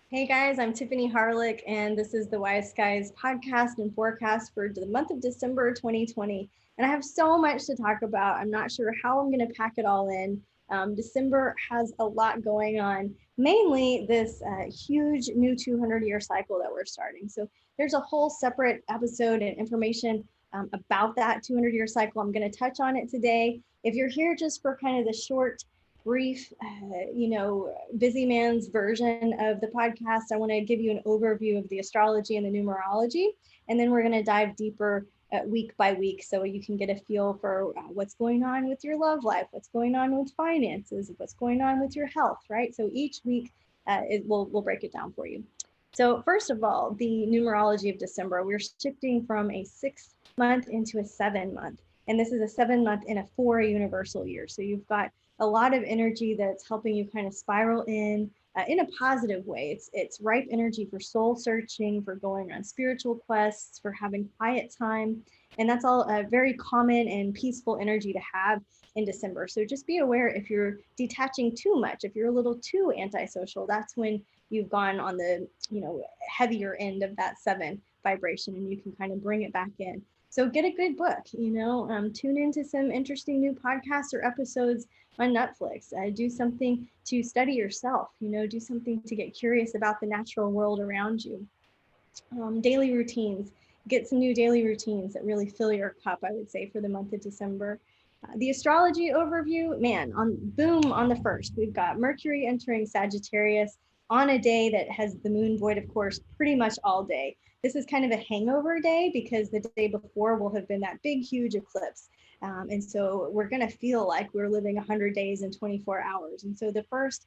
Hey guys, I'm Tiffany Harlick, and this is the Wise Skies podcast and forecast for the month of December 2020. And I have so much to talk about. I'm not sure how I'm going to pack it all in. December has a lot going on, mainly this huge new 200-year cycle that we're starting. So there's a whole separate episode and information about that 200-year cycle. I'm going to touch on it today. If you're here just for kind of the short brief, busy man's version of the podcast, I want to give you an overview of the astrology and the numerology. And then we're going to dive deeper week by week so you can get a feel for what's going on with your love life, what's going on with finances, what's going on with your health, right? So each week we'll break it down for you. So first of all, the numerology of December, we're shifting from a 6 month into a 7 month. And this is a 7 month in a 4 universal year. So you've got a lot of energy that's helping you kind of spiral in a positive way. It's ripe energy for soul searching, for going on spiritual quests, for having quiet time. And that's all a very common and peaceful energy to have in December. So just be aware if you're detaching too much, if you're a little too antisocial, that's when you've gone on the, heavier end of that 7 vibration, and you can kind of bring it back in. So get a good book, tune into some interesting new podcasts or episodes on Netflix. Do something to study yourself, do something to get curious about the natural world around you. Daily routines, get some new daily routines that really fill your cup, I would say, for the month of December. The astrology overview, man, on the first, we've got Mercury entering Sagittarius on a day that has the moon void, of course, pretty much all day. This is kind of a hangover day because the day before will have been that big, huge eclipse. And so we're going to feel like we're living 100 days in 24 hours. And so the first,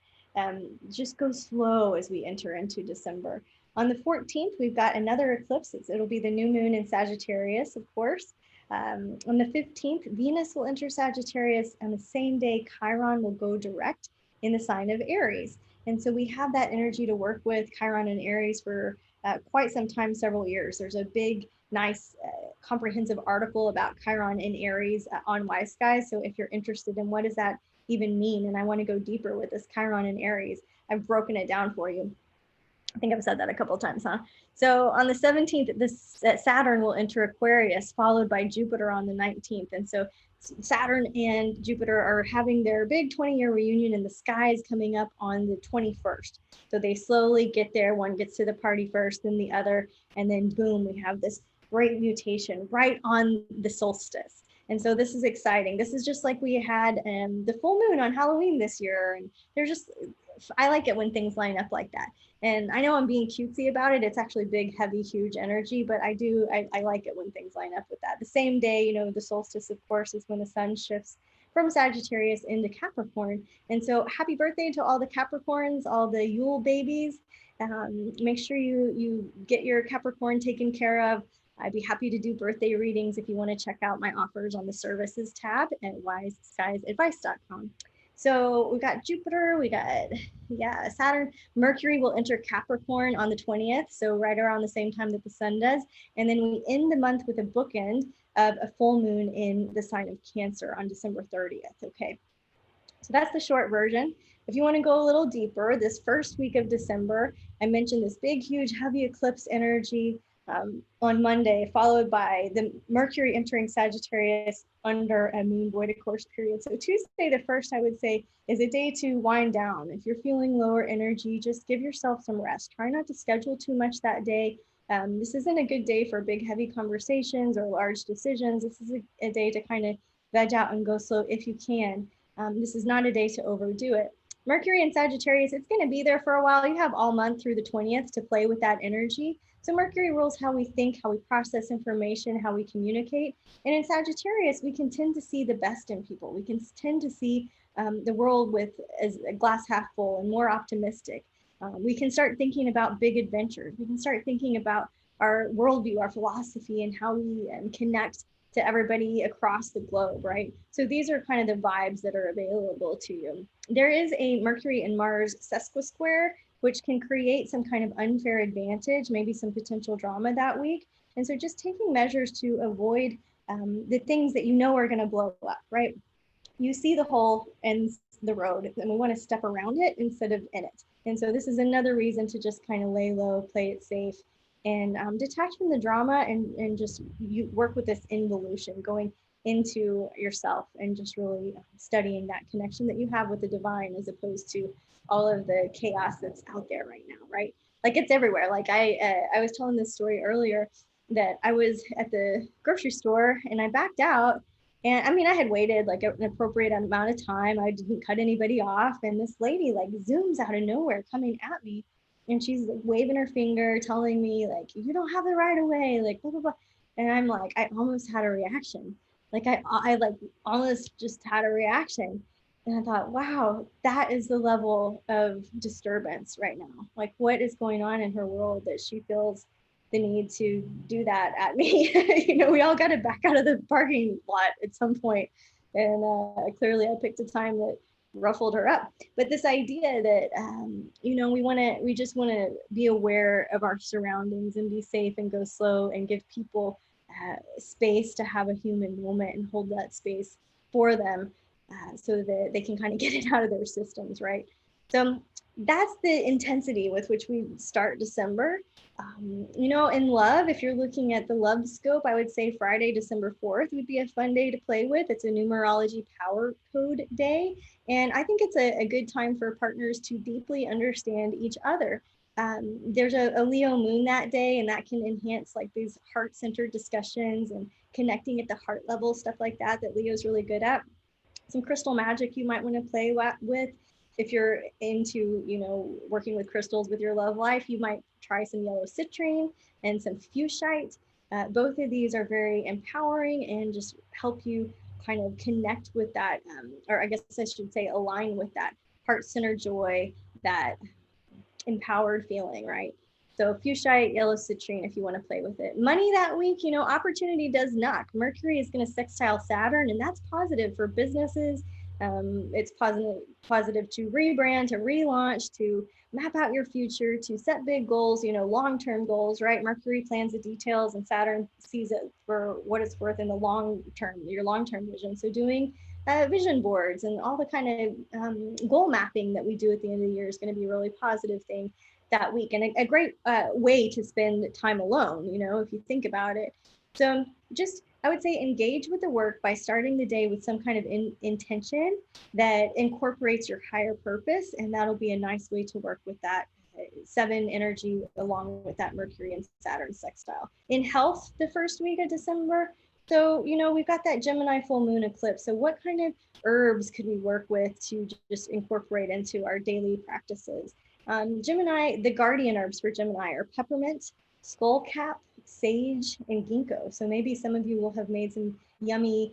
just go slow as we enter into December. On the 14th, we've got another eclipse. It'll be the new moon in Sagittarius, of course. On the 15th, Venus will enter Sagittarius, and the same day, Chiron will go direct in the sign of Aries. And so we have that energy to work with Chiron and Aries for quite some time, several years. There's a big, nice, comprehensive article about Chiron and Aries on Wise Skies. So if you're interested in what does that even mean, and I want to go deeper with this Chiron and Aries, I've broken it down for you. I think I've said that a couple of times, huh? So on the 17th, this Saturn will enter Aquarius, followed by Jupiter on the 19th. And so Saturn and Jupiter are having their big 20-year reunion, and the sky is coming up on the 21st. So they slowly get there. One gets to the party first, then the other, and then boom, we have this great mutation right on the solstice. And so this is exciting. This is just like we had the full moon on Halloween this year. And they're just, I like it when things line up like that. And I know I'm being cutesy about it. It's actually big, heavy, huge energy, but I like it when things line up with that. The same day, the solstice, of course, is when the sun shifts from Sagittarius into Capricorn. And so happy birthday to all the Capricorns, all the Yule babies. Make sure you get your Capricorn taken care of. I'd be happy to do birthday readings if you want to check out my offers on the services tab at wiseskiesadvice.com. So we got Jupiter, we got, Saturn. Mercury will enter Capricorn on the 20th, so right around the same time that the sun does. And then we end the month with a bookend of a full moon in the sign of Cancer on December 30th. Okay, so that's the short version. If you want to go a little deeper, this first week of December, I mentioned this big, huge, heavy eclipse energy on Monday, followed by the Mercury entering Sagittarius under a moon void, of course, period. So Tuesday, the first, I would say, is a day to wind down. If you're feeling lower energy, just give yourself some rest. Try not to schedule too much that day. This isn't a good day for big, heavy conversations or large decisions. This is a day to kind of veg out and go slow if you can. This is not a day to overdo it. Mercury in Sagittarius, it's going to be there for a while. You have all month through the 20th to play with that energy. So Mercury rules how we think, how we process information, how we communicate. And in Sagittarius, we can tend to see the best in people. We can tend to see the world as a glass half full and more optimistic. We can start thinking about big adventures. We can start thinking about our worldview, our philosophy, and how we connect to everybody across the globe, right? So these are kind of the vibes that are available to you. There is a Mercury and Mars sesquisquare, which can create some kind of unfair advantage, maybe some potential drama that week. And so just taking measures to avoid the things that are going to blow up, right? you see the hole in the road and we want to step around it instead of in it. And so this is another reason to just kind of lay low, play it safe, and detach from the drama, and just you work with this involution, going into yourself and just really studying that connection that you have with the divine, as opposed to all of the chaos that's out there right now, right? Like it's everywhere. Like I was telling this story earlier that I was at the grocery store and I backed out. And I mean, I had waited like an appropriate amount of time. I didn't cut anybody off. And this lady like zooms out of nowhere coming at me. And she's like waving her finger, telling me like, you don't have the right of way, like blah, blah, blah. And I'm like, I almost had a reaction. Like I like almost just had a reaction. And I thought, wow, that is the level of disturbance right now. Like what is going on in her world that she feels the need to do that at me? You know, we all got to back out of the parking lot at some point. And clearly I picked a time that ruffled her up. But this idea that, you know, we just want to be aware of our surroundings and be safe and go slow and give people space to have a human moment and hold that space for them, so that they can kind of get it out of their systems, right? So that's the intensity with which we start December. You know, in love, if you're looking at the love scope, I would say Friday, December 4th would be a fun day to play with. It's a numerology power code day. And I think it's a good time for partners to deeply understand each other. There's a Leo moon that day, and that can enhance like these heart-centered discussions and connecting at the heart level, stuff like that, that Leo's really good at. Some crystal magic you might want to play with. If you're into, you know, working with crystals with your love life, you might try some yellow citrine and some fuchsite. Both of these are very empowering and just help you kind of connect with that, or I guess I should say align with that heart-centered joy, that empowered feeling, right? So fuchsite, yellow citrine, if you want to play with it. Money that week, you know, opportunity does knock. Mercury is going to sextile Saturn, and that's positive for businesses. It's positive to rebrand, to relaunch, to map out your future, to set big goals, you know, long-term goals, right? Mercury plans the details and Saturn sees it for what it's worth in the long term, your long-term vision. So doing vision boards and all the kind of goal mapping that we do at the end of the year is going to be a really positive thing that week, and a great way to spend time alone, you know, if you think about it. So just, I would say, engage with the work by starting the day with some kind of intention that incorporates your higher purpose, and that'll be a nice way to work with that 7 energy along with that Mercury and Saturn sextile. In health, the first week of December, so, you know, we've got that Gemini full moon eclipse. So what kind of herbs could we work with to just incorporate into our daily practices? Gemini, the guardian herbs for Gemini are peppermint, skullcap, sage, and ginkgo. So maybe some of you will have made some yummy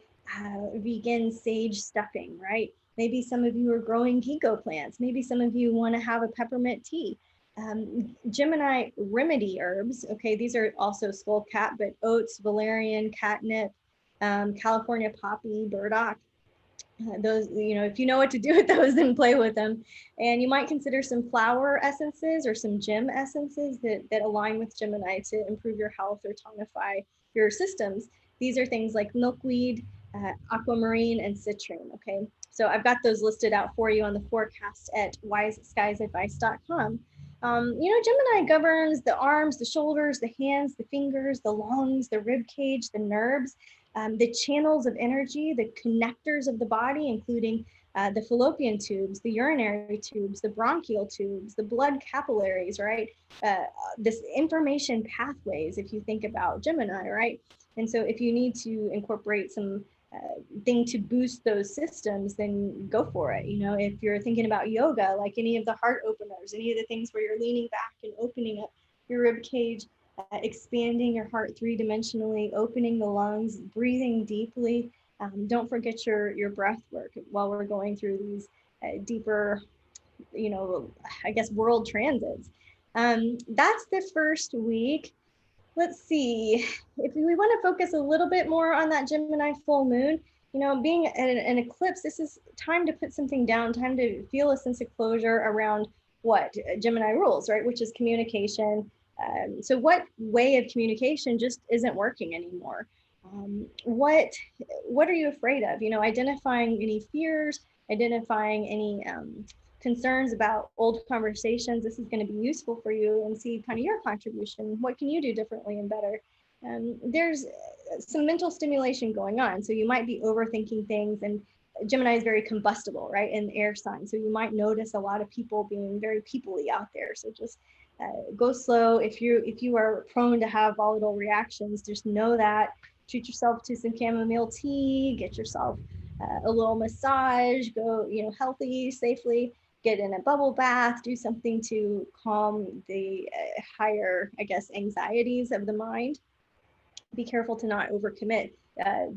vegan sage stuffing, right? Maybe some of you are growing ginkgo plants. Maybe some of you want to have a peppermint tea. Gemini remedy herbs, okay, these are also skullcap, but oats, valerian, catnip, California poppy, burdock. Those, you know, if you know what to do with those, then play with them. And you might consider some flower essences or some gem essences that align with Gemini to improve your health or tonify your systems. These are things like milkweed, aquamarine, and citrine, okay? So I've got those listed out for you on the forecast at wiseskies.advice.com. You know, Gemini governs the arms, the shoulders, the hands, the fingers, the lungs, the rib cage, the nerves, the channels of energy, the connectors of the body, including the fallopian tubes, the urinary tubes, the bronchial tubes, the blood capillaries, right? This information pathways, if you think about Gemini, right? And so if you need to incorporate some thing to boost those systems, then go for it. You know, if you're thinking about yoga, like any of the heart openers, any of the things where you're leaning back and opening up your rib cage, expanding your heart 3-dimensionally, opening the lungs, breathing deeply. Don't forget your breath work while we're going through these deeper, you know, I guess world transits. That's the first week. Let's see, if we want to focus a little bit more on that Gemini full moon, you know, being an eclipse, this is time to put something down, time to feel a sense of closure around what Gemini rules, right? Which is communication. So what way of communication just isn't working anymore? What are you afraid of? You know, identifying any fears, identifying any concerns about old conversations. This is going to be useful for you, and see kind of your contribution. What can you do differently and better? There's some mental stimulation going on, so you might be overthinking things. And Gemini is very combustible, right, in the air sign. So you might notice a lot of people being very people-y out there. So just go slow. If you are prone to have volatile reactions, just know that. Treat yourself to some chamomile tea. Get yourself a little massage. Go, you know, healthy, safely. Get in a bubble bath. Do something to calm the higher, I guess, anxieties of the mind. Be careful to not overcommit.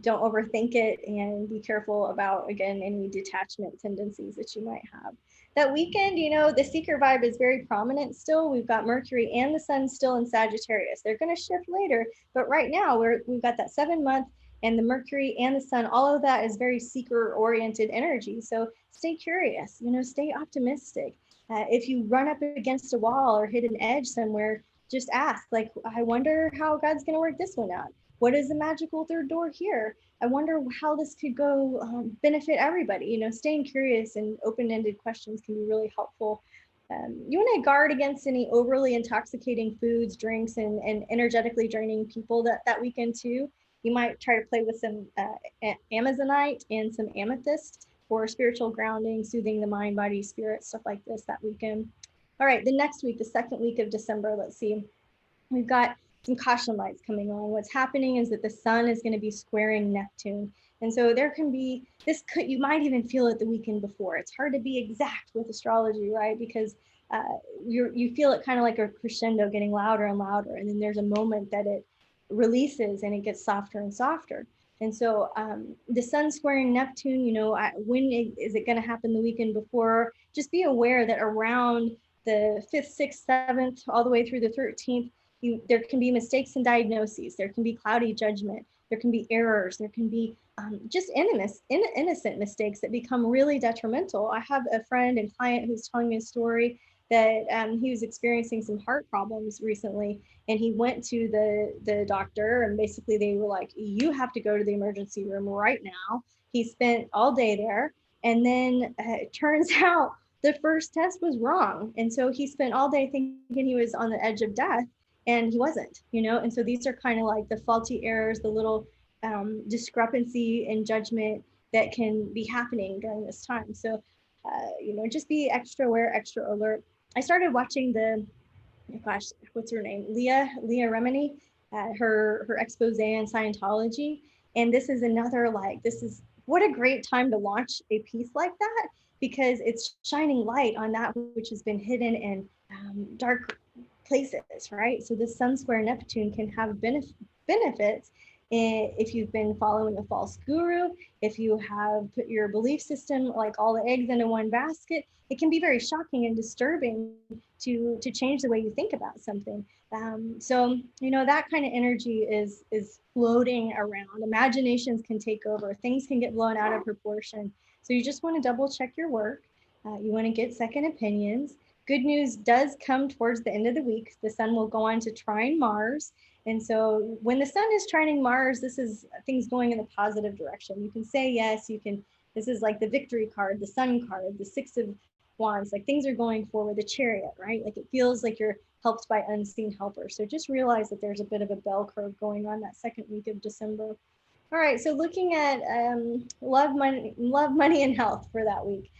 Don't overthink it, and be careful about, again, any detachment tendencies that you might have. That weekend, you know, the seeker vibe is very prominent still. We've got Mercury and the Sun still in Sagittarius. They're going to shift later, but right now we've got that 7 month, and the Mercury and the Sun, all of that is very seeker oriented energy. So stay curious, you know, stay optimistic. If you run up against a wall or hit an edge somewhere, just ask, like, I wonder how God's going to work this one out. What is the magical third door here? I wonder how this could go benefit everybody. You know, staying curious and open-ended questions can be really helpful. You want to guard against any overly intoxicating foods, drinks, and energetically draining people that weekend too. You might try to play with some Amazonite and some amethyst for spiritual grounding, soothing the mind, body, spirit, stuff like this that weekend. All right, the next week, the second week of December, let's see. We've got some caution lights coming on. What's happening is that the Sun is going to be squaring Neptune. And so there can be, you might even feel it the weekend before. It's hard to be exact with astrology, right? Because you feel it kind of like a crescendo, getting louder and louder. And then there's a moment that it releases and it gets softer and softer. And so the Sun squaring Neptune, you know, when is it going to happen the weekend before? Just be aware that around the 5th, 6th, 7th, all the way through the 13th, there can be mistakes in diagnoses. There can be cloudy judgment. There can be errors. There can be just innocent mistakes that become really detrimental. I have a friend and client who's telling me a story that he was experiencing some heart problems recently, and he went to the doctor, and basically they were like, you have to go to the emergency room right now. He spent all day there, and then it turns out the first test was wrong. And so he spent all day thinking he was on the edge of death, and he wasn't, you know? And so these are kind of like the faulty errors, the little discrepancy in judgment that can be happening during this time. So, you know, just be extra aware, extra alert. I started watching what's her name? Leah Remini, her expose on Scientology. And this is another, what a great time to launch a piece like that, because it's shining light on that which has been hidden in dark places, right? So the Sun square Neptune can have benefits if you've been following a false guru, if you have put your belief system, like all the eggs into one basket. It can be very shocking and disturbing to change the way you think about something. So, you know, that kind of energy is floating around. Imaginations can take over. Things can get blown out of proportion. So you just want to double check your work. You want to get second opinions. Good news does come towards the end of the week. The Sun will go on to trine Mars. And so when the Sun is trining Mars, this is things going in a positive direction. You can say yes, this is like the victory card, the Sun card, the Six of Wands, like things are going forward, the Chariot, right? Like it feels like you're helped by unseen helpers. So just realize that there's a bit of a bell curve going on that second week of December. All right, so looking at love, money, and health for that week.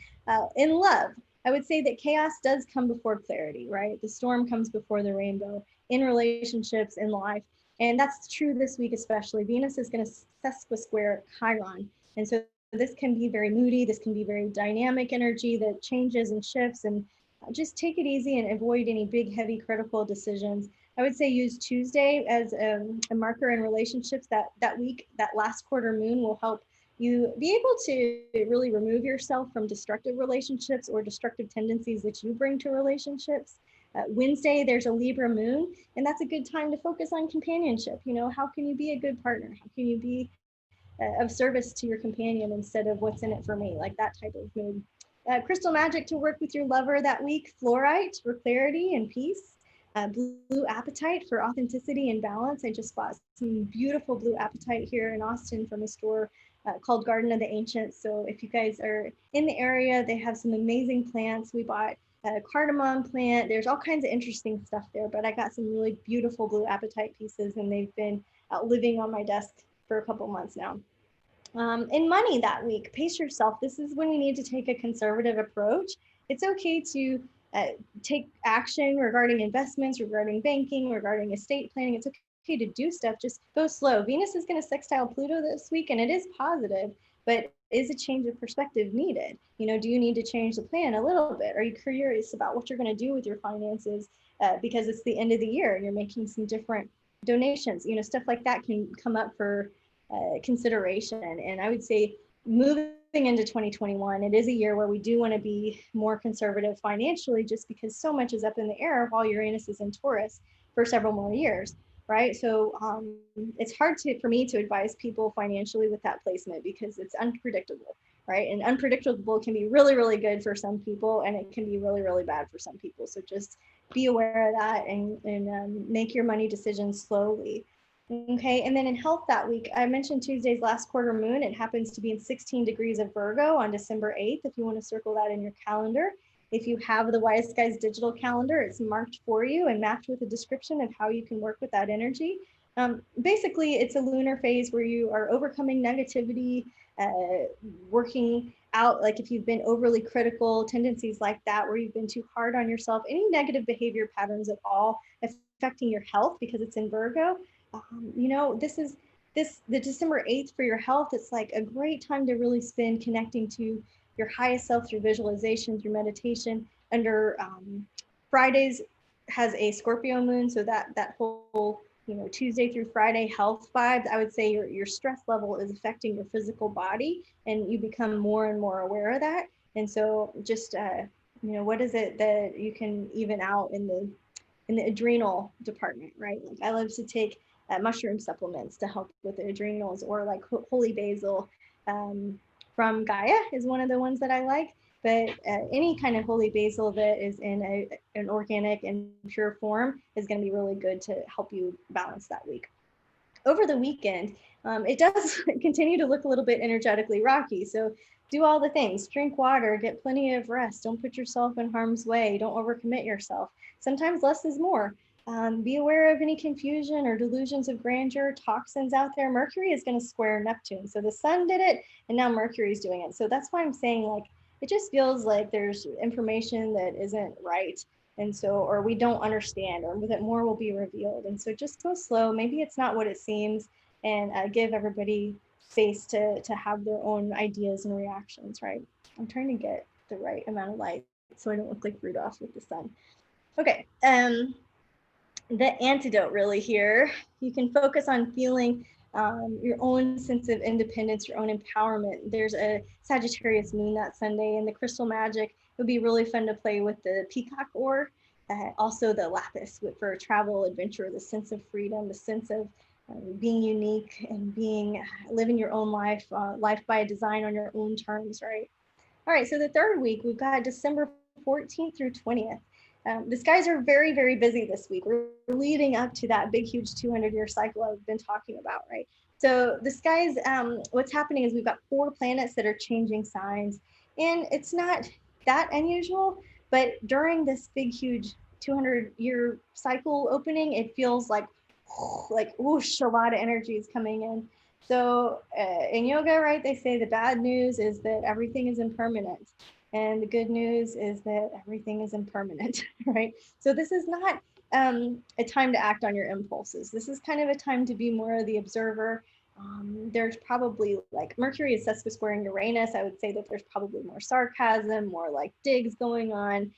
In love, I would say that chaos does come before clarity, right? The storm comes before the rainbow in relationships, in life. And that's true this week, especially. Venus is going to sesquisquare Chiron. And so this can be very moody. This can be very dynamic energy that changes and shifts. And just take it easy and avoid any big, heavy, critical decisions. I would say use Tuesday as a marker in relationships. That week, that last quarter moon will help you be able to really remove yourself from destructive relationships or destructive tendencies that you bring to relationships. Wednesday, there's a Libra moon, and that's a good time to focus on companionship. You know, how can you be a good partner? How can you be of service to your companion instead of what's in it for me, like that type of mood. Crystal magic to work with your lover that week, fluorite for clarity and peace. Blue apatite for authenticity and balance. I just bought some beautiful blue apatite here in Austin from a store called Garden of the Ancients. So if you guys are in the area, they have some amazing plants. We bought a cardamom plant. There's all kinds of interesting stuff there, but I got some really beautiful blue apatite pieces, and they've been living on my desk for a couple months now. In money that week, pace yourself. This is when we need to take a conservative approach. It's okay to uh, take action regarding investments, regarding banking, regarding estate planning. It's okay to do stuff, just go slow. Venus is going to sextile Pluto this week, and it is positive, but is a change of perspective needed? Do you need to change the plan a little bit? Are you curious about what you're going to do with your finances because it's the end of the year and you're making some different donations? Stuff like that can come up for consideration. And I would say moving into 2021, it is a year where we do want to be more conservative financially, just because so much is up in the air while Uranus is in Taurus for several more years, right? So it's hard for me to advise people financially with that placement because it's unpredictable, right? And unpredictable can be really, really good for some people, and it can be really, really bad for some people. So just be aware of that and make your money decisions slowly. Okay, and then in health that week, I mentioned Tuesday's last quarter moon. It happens to be in 16 degrees of Virgo on December 8th, if you want to circle that in your calendar. If you have the Wise Skies digital calendar, it's marked for you and matched with a description of how you can work with that energy. Basically, it's a lunar phase where you are overcoming negativity, working out, like if you've been overly critical, tendencies like that, where you've been too hard on yourself, any negative behavior patterns at all affecting your health because it's in Virgo. This is the December 8th for your health. It's like a great time to really spend connecting to your highest self through visualization, through meditation. Under Fridays has a Scorpio moon, so that whole Tuesday through Friday health vibes. I would say your stress level is affecting your physical body, and you become more and more aware of that. And so just what is it that you can even out in the adrenal department, right? Like I love to take mushroom supplements to help with the adrenals, or like holy basil from Gaia is one of the ones that I like. But any kind of holy basil that is in an organic and pure form is going to be really good to help you balance that week. Over the weekend, it does continue to look a little bit energetically rocky. So do all the things, drink water, get plenty of rest, don't put yourself in harm's way, don't overcommit yourself. Sometimes less is more. Be aware of any confusion or delusions of grandeur, toxins out there. Mercury is going to square Neptune. So the sun did it, and now Mercury is doing it. So that's why I'm saying, like, it just feels like there's information that isn't right. And so, or we don't understand, or that more will be revealed. And so just go slow. Maybe it's not what it seems, and give everybody space to have their own ideas and reactions, right? I'm trying to get the right amount of light so I don't look like Rudolph with the sun. Okay, the antidote really here, you can focus on feeling your own sense of independence, your own empowerment. There's a Sagittarius moon that Sunday, and the crystal magic would be really fun to play with the peacock ore. Also the lapis for travel, adventure, the sense of freedom, the sense of being unique and living your own life, life by design on your own terms, right? All right, so the third week, we've got December 14th through 20th. The skies are very, very busy this week. We're leading up to that big, huge 200-year cycle I've been talking about, right? So the skies, what's happening is we've got 4 planets that are changing signs, and it's not that unusual, but during this big, huge 200-year cycle opening, it feels like whoosh, a lot of energy is coming in. So in yoga, right, they say the bad news is that everything is impermanent. And the good news is that everything is impermanent, right? So this is not a time to act on your impulses. This is kind of a time to be more of the observer. There's probably, like, Mercury is sesquisquaring Uranus. I would say that there's probably more sarcasm, more like digs going on.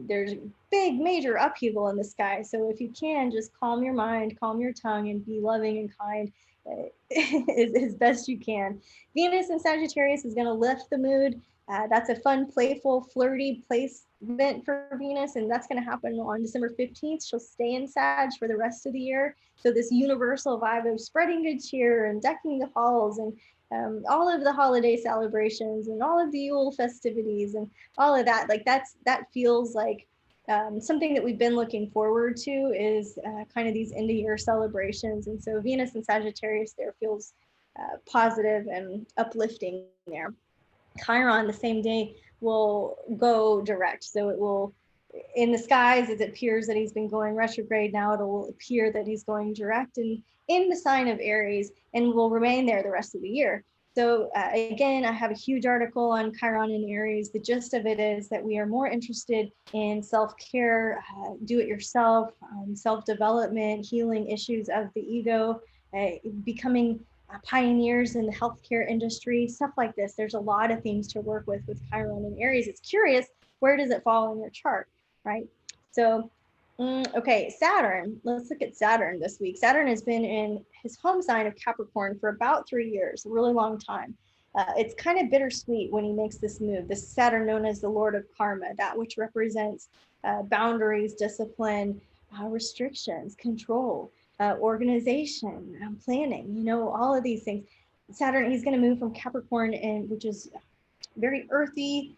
There's big major upheaval in the sky. So if you can, just calm your mind, calm your tongue, and be loving and kind as best you can. Venus in Sagittarius is going to lift the mood. That's a fun, playful, flirty placement for Venus, and that's going to happen on December 15th. She'll stay in Sag for the rest of the year. So this universal vibe of spreading good cheer and decking the halls, and all of the holiday celebrations and all of the Yule festivities and all of that, like that feels like something that we've been looking forward to is kind of these end of year celebrations. And so Venus and Sagittarius there feels positive and uplifting there. Chiron the same day will go direct. So it will, in the skies, as it appears that he's been going retrograde, now it'll appear that he's going direct and in the sign of Aries and will remain there the rest of the year. So again, I have a huge article on Chiron and Aries. The gist of it is that we are more interested in self-care, do-it-yourself, self-development, healing issues of the ego, becoming pioneers in the healthcare industry, stuff like this. There's a lot of things to work with Chiron and Aries. It's curious, where does it fall in your chart, right? So, okay, Saturn. Let's look at Saturn this week. Saturn has been in his home sign of Capricorn for about 3 years, a really long time. It's kind of bittersweet when he makes this move. This Saturn, known as the Lord of Karma, that which represents boundaries, discipline, restrictions, control, organization, planning, you know, all of these things. Saturn, he's going to move from Capricorn, and which is very earthy,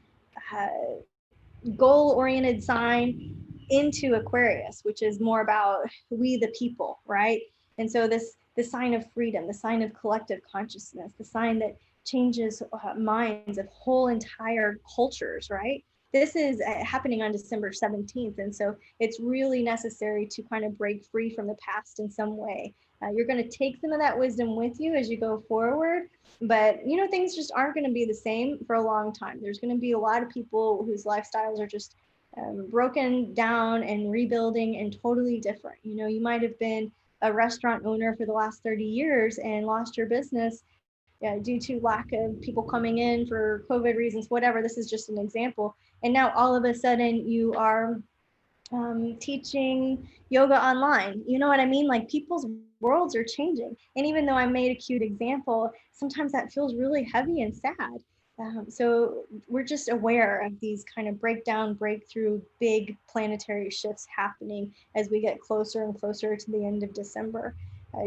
goal-oriented sign, into Aquarius, which is more about we the people, right? And so the sign of freedom, the sign of collective consciousness, the sign that changes minds of whole entire cultures, right? This is happening on December 17th. And so it's really necessary to kind of break free from the past in some way. You're going to take some of that wisdom with you as you go forward. But, you know, things just aren't going to be the same for a long time. There's going to be a lot of people whose lifestyles are just broken down and rebuilding and totally different. You know, you might have been a restaurant owner for the last 30 years and lost your business due to lack of people coming in for COVID reasons, whatever. This is just an example. And now all of a sudden you are teaching yoga online. You know what I mean? Like, people's worlds are changing. And even though I made a cute example, sometimes that feels really heavy and sad. So we're just aware of these kind of breakdown, breakthrough, big planetary shifts happening as we get closer and closer to the end of December.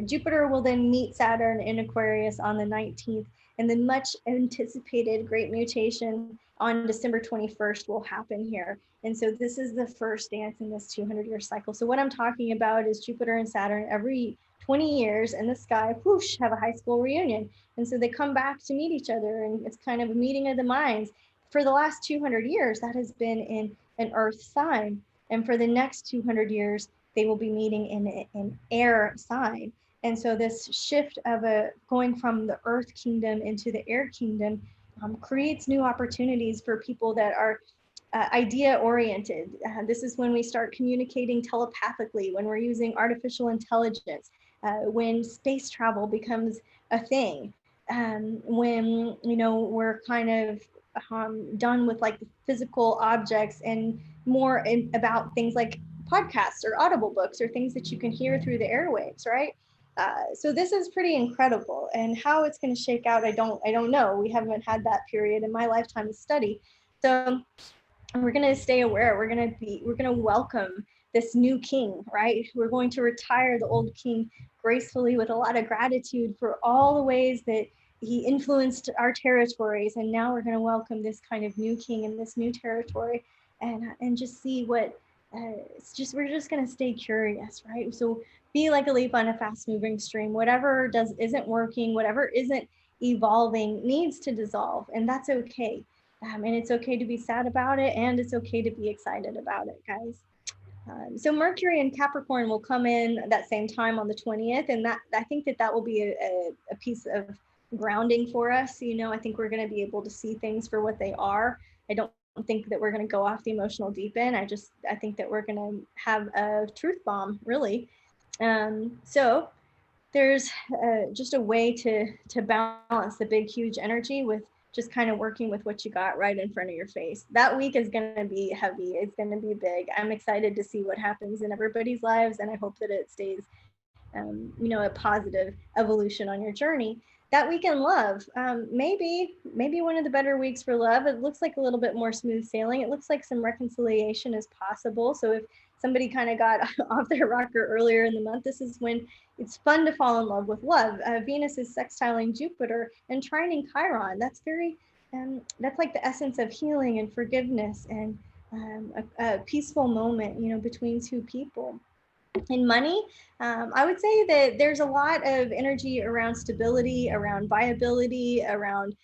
Jupiter will then meet Saturn in Aquarius on the 19th, and the much anticipated great mutation on December 21st will happen here. And so this is the first dance in this 200-year cycle. So what I'm talking about is Jupiter and Saturn every 20 years in the sky, whoosh, have a high school reunion. And so they come back to meet each other, and it's kind of a meeting of the minds. For the last 200 years, that has been in an earth sign. And for the next 200 years, they will be meeting in an air sign. And so this shift of going from the earth kingdom into the air kingdom creates new opportunities for people that are idea oriented. This is when we start communicating telepathically, when we're using artificial intelligence, when space travel becomes a thing, when, you know, we're kind of done with like the physical objects and more about things like podcasts or audible books or things that you can hear through the airwaves, right? So this is pretty incredible, and how it's going to shake out, I don't know. We haven't had that period in my lifetime of study. So we're going to stay aware. We're going to welcome this new king, right? We're going to retire the old king gracefully with a lot of gratitude for all the ways that he influenced our territories. And now we're going to welcome this kind of new king in this new territory, and just see what, we're just going to stay curious, right? So be like a leaf on a fast moving stream. Whatever isn't working, whatever isn't evolving needs to dissolve, and that's okay. And it's okay to be sad about it, and it's okay to be excited about it, guys. So Mercury and Capricorn will come in that same time on the 20th, and that, I think that will be a piece of grounding for us. You know, I think we're going to be able to see things for what they are. I don't think that we're going to go off the emotional deep end. I think that we're going to have a truth bomb, really. So there's just a way to balance the big, huge energy with just kind of working with what you got right in front of your face. That week is going to be heavy. It's going to be big. I'm excited to see what happens in everybody's lives, and I hope that it stays, you know, a positive evolution on your journey. That week in love, maybe one of the better weeks for love. It looks like a little bit more smooth sailing. It looks like some reconciliation is possible. So if somebody kind of got off their rocker earlier in the month, this is when it's fun to fall in love with love. Venus is sextiling Jupiter and trining Chiron. That's very, that's like the essence of healing and forgiveness and a peaceful moment, between two people. In money, I would say that there's a lot of energy around stability, around viability, around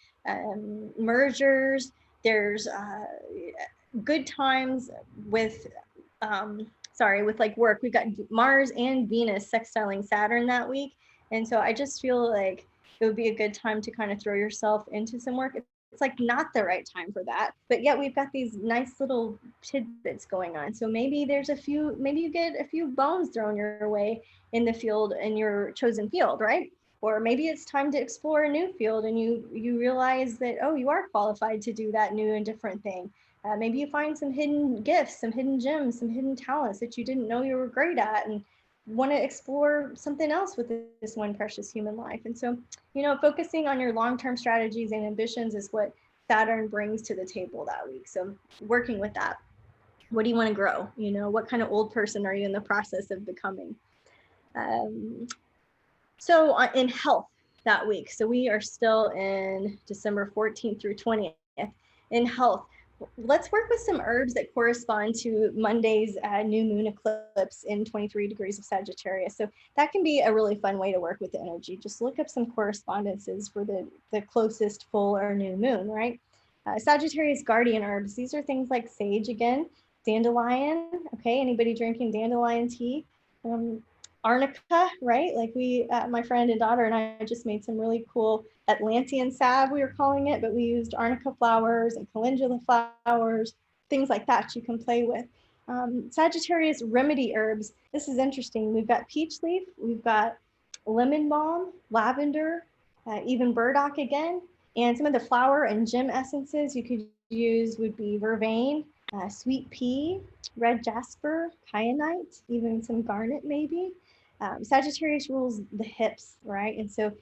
mergers. There's good times with, with like work. We've got Mars and Venus sextiling Saturn that week. And so I just feel like it would be a good time to kind of throw yourself into some work. It's like not the right time for that, but yet we've got these nice little tidbits going on. So maybe maybe you get a few bones thrown your way in the field, in your chosen field, right? Or maybe it's time to explore a new field and you realize that, oh, you are qualified to do that new and different thing. Maybe you find some hidden gifts, some hidden gems, some hidden talents that you didn't know you were great at, and want to explore something else with this one precious human life. And so, focusing on your long-term strategies and ambitions is what Saturn brings to the table that week. So working with that. What do you want to grow? What kind of old person are you in the process of becoming? So in health that week, so we are still in December 14th through 20th. In health, let's work with some herbs that correspond to Monday's new moon eclipse in 23 degrees of Sagittarius. So that can be a really fun way to work with the energy. Just look up some correspondences for the closest full or new moon, right? Sagittarius guardian herbs, these are things like sage again, dandelion, okay, anybody drinking dandelion tea? Arnica, right? Like my friend and daughter and I just made some really cool Atlantean salve, we were calling it, but we used arnica flowers and calendula flowers, things like that you can play with. Sagittarius remedy herbs. This is interesting. We've got peach leaf, we've got lemon balm, lavender, even burdock again. And some of the flower and gem essences you could use would be vervain, sweet pea, red jasper, kyanite, even some garnet maybe. Sagittarius rules the hips, right? And so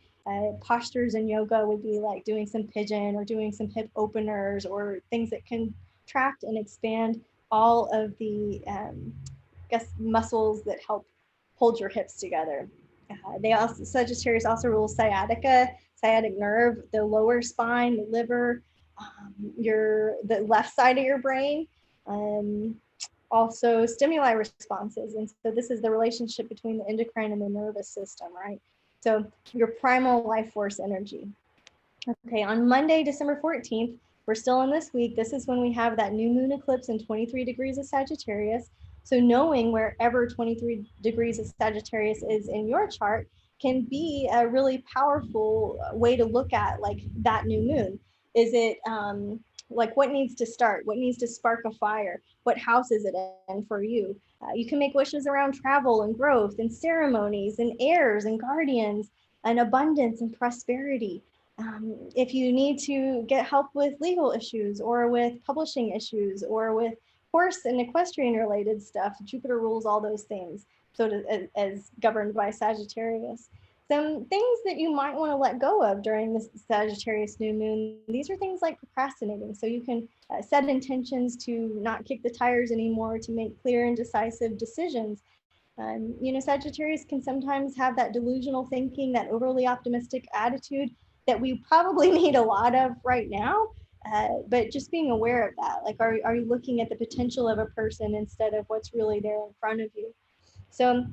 postures in yoga would be like doing some pigeon or doing some hip openers or things that contract and expand all of the muscles that help hold your hips together. Sagittarius also rules sciatica, sciatic nerve, the lower spine, the liver, the left side of your brain. Also stimuli responses. And so this is the relationship between the endocrine and the nervous system, right? So your primal life force energy. Okay, on Monday, December 14th, we're still in this week. This is when we have that new moon eclipse in 23 degrees of Sagittarius. So knowing wherever 23 degrees of Sagittarius is in your chart can be a really powerful way to look at like that new moon. Is it like what needs to start? What needs to spark a fire? What house is it in for you? You can make wishes around travel and growth and ceremonies and heirs and guardians and abundance and prosperity. If you need to get help with legal issues or with publishing issues or with horse and equestrian related stuff, Jupiter rules all those things, so as governed by Sagittarius. Some things that you might want to let go of during this Sagittarius new moon, these are things like procrastinating. So you can set intentions to not kick the tires anymore, to make clear and decisive decisions. Sagittarius can sometimes have that delusional thinking, that overly optimistic attitude that we probably need a lot of right now. But just being aware of that, like, are you looking at the potential of a person instead of what's really there in front of you? So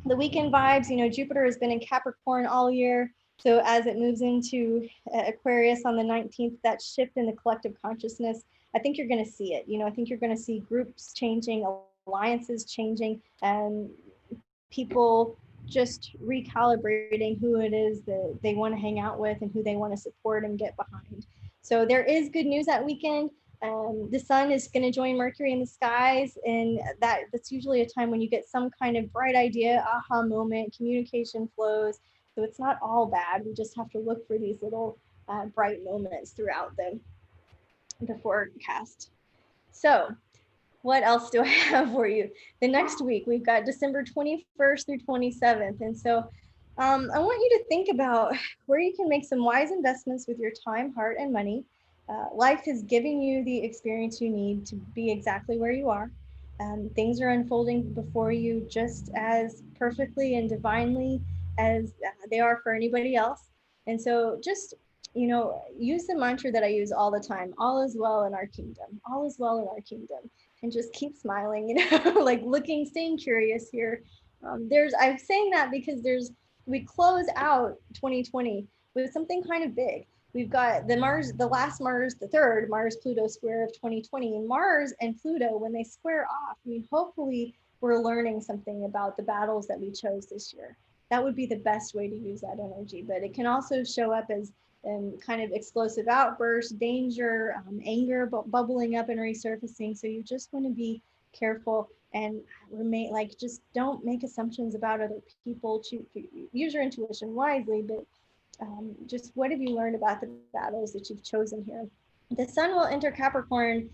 the weekend vibes, Jupiter has been in Capricorn all year. So as it moves into Aquarius on the 19th, that shift in the collective consciousness, I think you're going to see it. I think you're going to see groups changing, alliances changing, and people just recalibrating who it is that they want to hang out with and who they want to support and get behind. So there is good news that weekend. The sun is going to join Mercury in the skies, and that's usually a time when you get some kind of bright idea, aha moment, communication flows. So it's not all bad. We just have to look for these little bright moments throughout the forecast. So what else do I have for you? The next week, we've got December 21st through 27th. And so I want you to think about where you can make some wise investments with your time, heart, and money. Life is giving you the experience you need to be exactly where you are. Things are unfolding before you just as perfectly and divinely as they are for anybody else. And so just you know, use the mantra that I use all the time: all is well in our kingdom, all is well in our kingdom. And just keep smiling, you know, like looking, staying curious here. I'm saying that because we close out 2020 with something kind of big. We've got the last Mars, the third Mars Pluto square of 2020. And Mars and Pluto, when they square off, I mean, hopefully we're learning something about the battles that we chose this year. That would be the best way to use that energy. But it can also show up as kind of explosive outbursts, danger, anger bubbling up and resurfacing. So you just want to be careful and remain, like, just don't make assumptions about other people. Use your intuition wisely, but just what have you learned about the battles that you've chosen here? The sun will enter Capricorn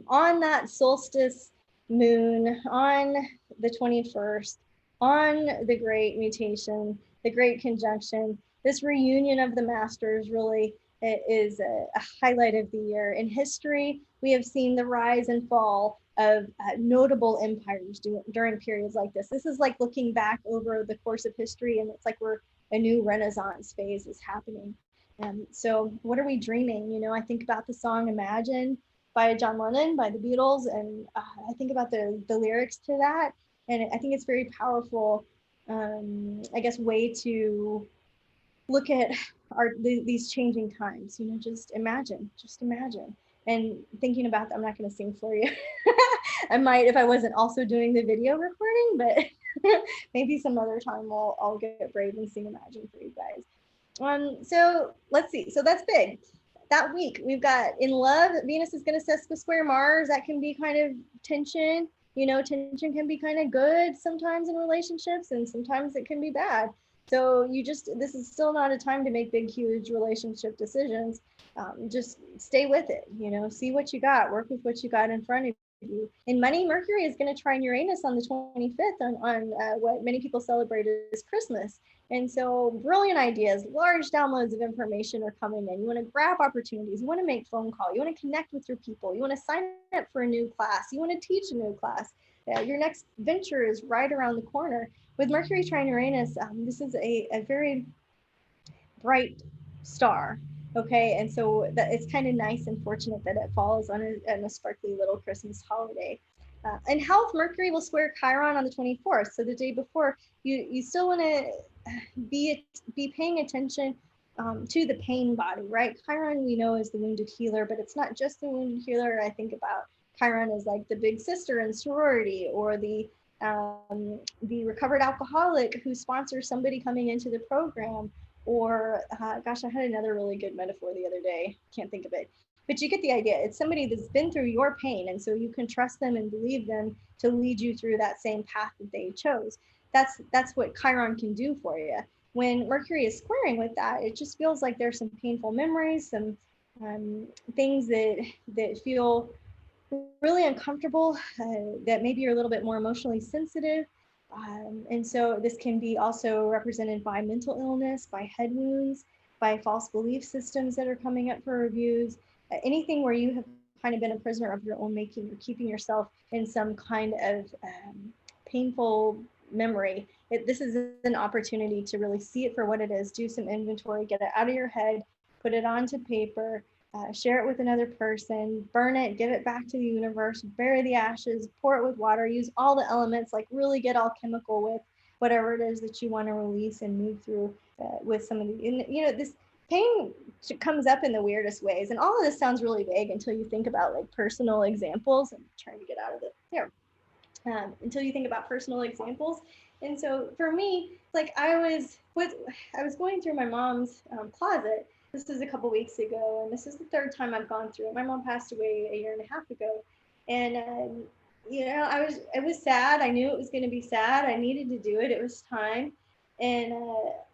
on that solstice moon on the 21st, on the great mutation, the great conjunction. This reunion of the masters really is a highlight of the year. In history, we have seen the rise and fall of notable empires during periods like this. This is like looking back over the course of history, and it's like a new Renaissance phase is happening. So what are we dreaming? You know, I think about the song Imagine by John Lennon, by the Beatles, and I think about the lyrics to that, and I think it's very powerful, I guess, way to look at these changing times. You know, just imagine. And thinking about that, I'm not going to sing for you. I might if I wasn't also doing the video recording, but maybe some other time I'll get brave and sing Imagine for you guys. So let's see. So that's big. That week we've got in love, Venus is going to sesqui square Mars. That can be kind of tension. You know, tension can be kind of good sometimes in relationships, and sometimes it can be bad. So this is still not a time to make big, huge relationship decisions. Just stay with it, you know, see what you got, work with what you got in front of you. In money, Mercury is going to trine Uranus on the 25th on what many people celebrate as Christmas. And so brilliant ideas, large downloads of information are coming in. You want to grab opportunities. You want to make phone call. You want to connect with your people. You want to sign up for a new class. You want to teach a new class. Your next venture is right around the corner. With Mercury trine Uranus, this is a very bright star. Okay, and so that it's kind of nice and fortunate that it falls on a sparkly little Christmas holiday. In health, Mercury will square Chiron on the 24th, so the day before. You still want to be paying attention to the pain body, right? Chiron we know is the wounded healer, but it's not just the wounded healer. I think about Chiron as like the big sister in sorority, or the recovered alcoholic who sponsors somebody coming into the program, or gosh, I had another really good metaphor the other day. Can't think of it. But you get the idea. It's somebody that's been through your pain, and so you can trust them and believe them to lead you through that same path that they chose. That's what Chiron can do for you. When Mercury is squaring with that, it just feels like there's some painful memories, some things that feel really uncomfortable, that maybe you're a little bit more emotionally sensitive. And so this can be also represented by mental illness, by head wounds, by false belief systems that are coming up for reviews, anything where you have kind of been a prisoner of your own making, or keeping yourself in some kind of painful memory. This is an opportunity to really see it for what it is, do some inventory, get it out of your head, put it onto paper, share it with another person, burn it, give it back to the universe, bury the ashes, pour it with water, use all the elements, like really get all chemical with whatever it is that you want to release and move through with some of the, and, you know, this pain comes up in the weirdest ways. And all of this sounds really vague until you think about like personal examples. I'm trying to get out of it there. Until you think about personal examples. And so for me, like I was going through my mom's closet. This was a couple weeks ago, and this is the third time I've gone through it. My mom passed away a year and a half ago, and you know, it was sad. I knew it was going to be sad. I needed to do it. It was time. And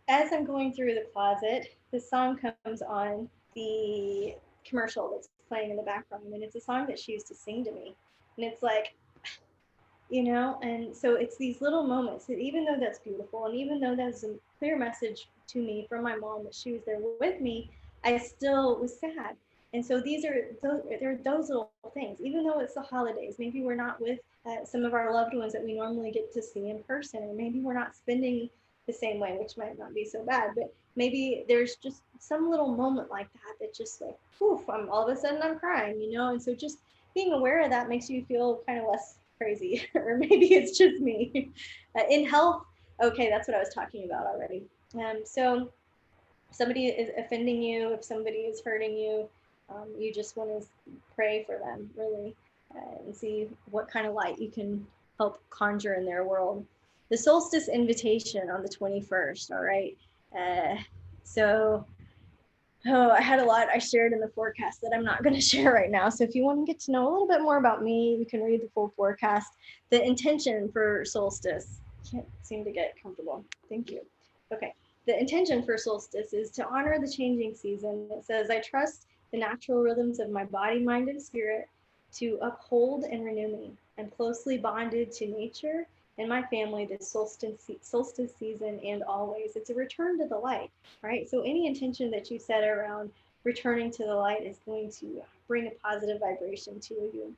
as I'm going through the closet, the song comes on, the commercial that's playing in the background, and it's a song that she used to sing to me. And it's like, you know, and so it's these little moments that, even though that's beautiful, and even though that's a clear message to me from my mom that she was there with me, I still was sad. And so there are those little things, even though it's the holidays, maybe we're not with some of our loved ones that we normally get to see in person, or maybe we're not spending the same way, which might not be so bad, but maybe there's just some little moment like that just like, poof, I'm all of a sudden I'm crying, and so just being aware of that makes you feel kind of less crazy, or maybe it's just me. In health, okay, that's what I was talking about already. So somebody is offending you, if somebody is hurting you, you just want to pray for them, really, and see what kind of light you can help conjure in their world. The solstice invitation on the 21st, all right? Uh, so, I had a lot I shared in the forecast that I'm not going to share right now. So if you want to get to know a little bit more about me, you can read the full forecast. The intention for solstice, can't seem to get comfortable. Thank you. Okay. The intention for solstice is to honor the changing season. It says, I trust the natural rhythms of my body, mind, and spirit to uphold and renew me. I'm closely bonded to nature and my family this solstice season and always. It's a return to the light, right? So any intention that you set around returning to the light is going to bring a positive vibration to you.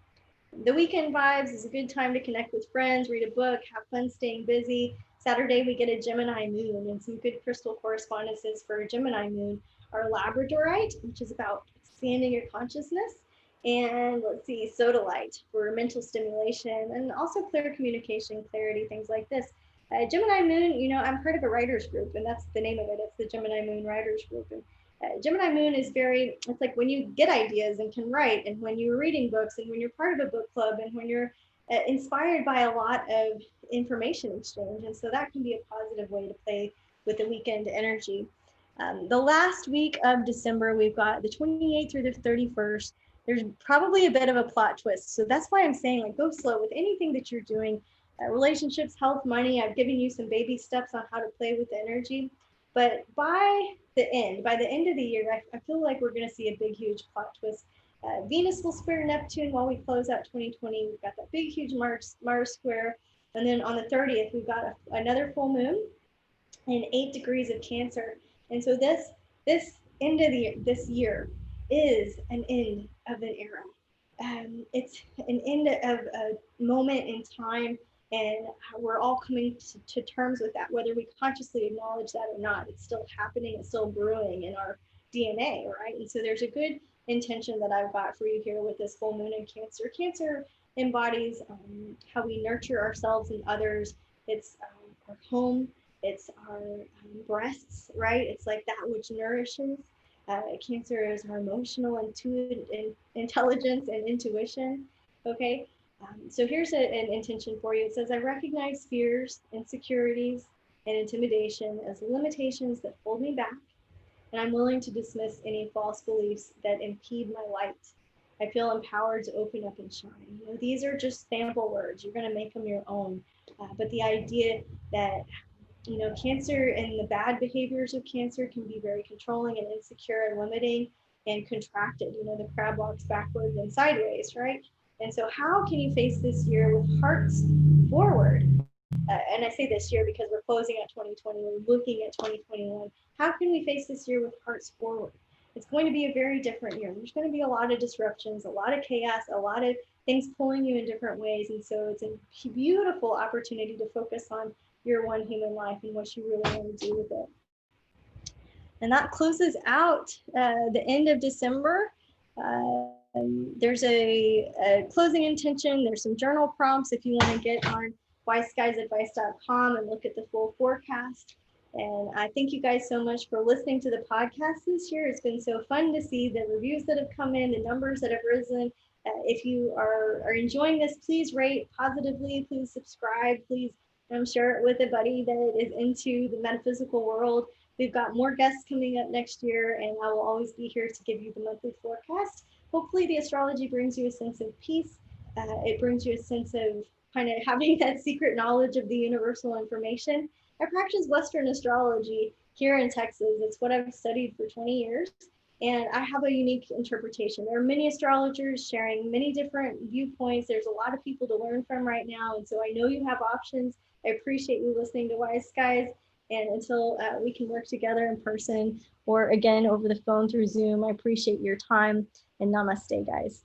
The weekend vibes is a good time to connect with friends, read a book, have fun staying busy. Saturday, we get a Gemini moon, and some good crystal correspondences for a Gemini moon are labradorite, which is about expanding your consciousness, and let's see, sodalite for mental stimulation, and also clear communication, clarity, things like this. Gemini moon, I'm part of a writers group, and that's the name of it. It's the Gemini Moon Writers Group. And Gemini moon is it's like when you get ideas and can write, and when you're reading books, and when you're part of a book club, and when you're inspired by a lot of information exchange. And so that can be a positive way to play with the weekend energy. The last week of December, we've got the 28th through the 31st. There's probably a bit of a plot twist. So that's why I'm saying, like, go slow with anything that you're doing. Relationships, health, money. I've given you some baby steps on how to play with the energy. But by the end of the year, I feel like we're going to see a big, huge plot twist. Venus will square Neptune while we close out 2020. We've got that big, huge Mars square. And then on the 30th, we've got another full moon in 8 degrees of Cancer. And so this end of this year is an end of an era. It's an end of a moment in time, and we're all coming to terms with that, whether we consciously acknowledge that or not. It's still happening, it's still brewing in our DNA, right? And so there's a good intention that I've got for you here with this full moon in Cancer. Cancer embodies how we nurture ourselves and others. It's our home, it's our breasts, right? It's like that which nourishes. Cancer is our emotional intelligence and intuition. Okay, so here's an intention for you. It says, I recognize fears, insecurities, and intimidation as limitations that hold me back, and I'm willing to dismiss any false beliefs that impede my light. I feel empowered to open up and shine. These are just sample words. You're going to make them your own. But the idea that Cancer and the bad behaviors of Cancer can be very controlling and insecure and limiting and contracted. The crab walks backwards and sideways, right? And so how can you face this year with hearts forward? And I say this year because we're closing at 2020, we're looking at 2021. How can we face this year with hearts forward? It's going to be a very different year. There's going to be a lot of disruptions, a lot of chaos, a lot of things pulling you in different ways. And so it's a beautiful opportunity to focus on your one human life and what you really want to do with it. And that closes out the end of December. There's a closing intention. There's some journal prompts if you want to get on wiseskiesadvice.com and look at the full forecast. And I thank you guys so much for listening to the podcast this year. It's been so fun to see the reviews that have come in, the numbers that have risen. If you are enjoying this, please rate positively, please subscribe, please share it with a buddy that is into the metaphysical world. We've got more guests coming up next year, and I will always be here to give you the monthly forecast. Hopefully the astrology brings you a sense of peace. It brings you a sense of kind of having that secret knowledge of the universal information. I practice Western astrology here in Texas. It's what I've studied for 20 years. And I have a unique interpretation. There are many astrologers sharing many different viewpoints. There's a lot of people to learn from right now. And so I know you have options. I appreciate you listening to Wise Skies. And until we can work together in person or again over the phone through Zoom, I appreciate your time, and namaste, guys.